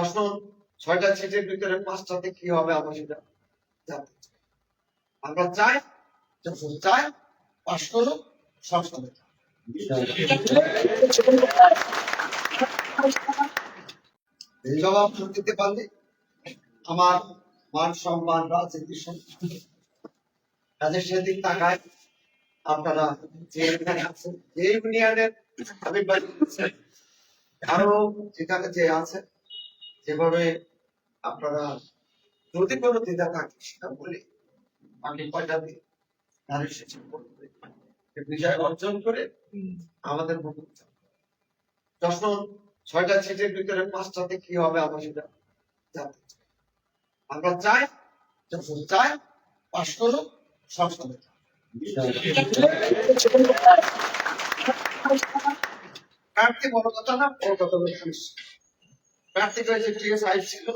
প্রশ্ন ৬টা সিটের ভিতরে ৫টাতে কি হবে আমরা সেটা জানতে চাই। আমরা চাই যখন চাই পাশ করুক সংস্কার জবাব দিতে পারলে আমার মান সম্মান রাজনীতির কাজের সেদিক টাকায় আপনারা যে এখানে আছেন যে ইউনিয়নের আরো যেখানে যে আছে যেভাবে আপনারা যদি কোনো দ্বিধা থাকে সেটা বলে আমি কয়টা দিই নারী শিক্ষা করতে বিজয় অর্জন করে আমাদের প্রশ্ন ৬টা সিটের ভিতরে ৫টাতে কি হবে আমরা সেটা জানতে চাই। আমরা চাই যখন চাই পাশ করুক সংস্কার প্রার্থী বড় কথা না, বড় কথা প্রার্থী হয়েছে ঠিক আছে ছিল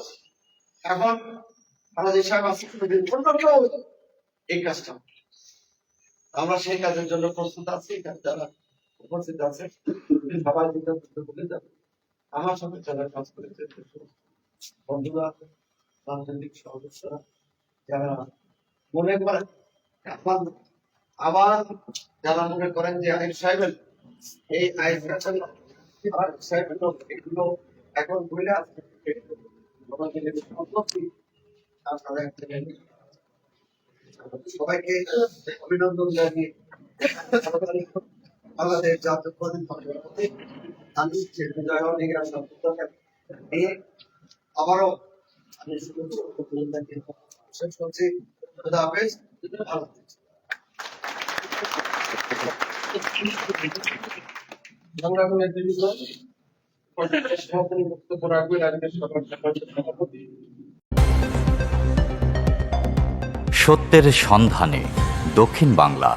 এখন আমাদের সাহেব আছে এই কাজটা আমরা সেই কাজের জন্য প্রস্তুত আছি। যারা উপস্থিত আছে সবাই বলে যাবে আমার সাথে যারা কাজ করেছে বন্ধুরা রাজনৈতিক সদস্যরা যারা মনে করেন আবার যারা মনে করেন যে আইন সাহেবের এই আইন সাহেবের এগুলো এখন বলে আছে সবাইকে অভিনন্দন জানিয়ে আমাদের জাতীয় আবারও আমি শেষ করছি। খুদা হাফেজ। ভালো বক্তব্য রাখবেন আজকে সভাপতি। সত্যের সন্ধানে দক্ষিণ বাংলা।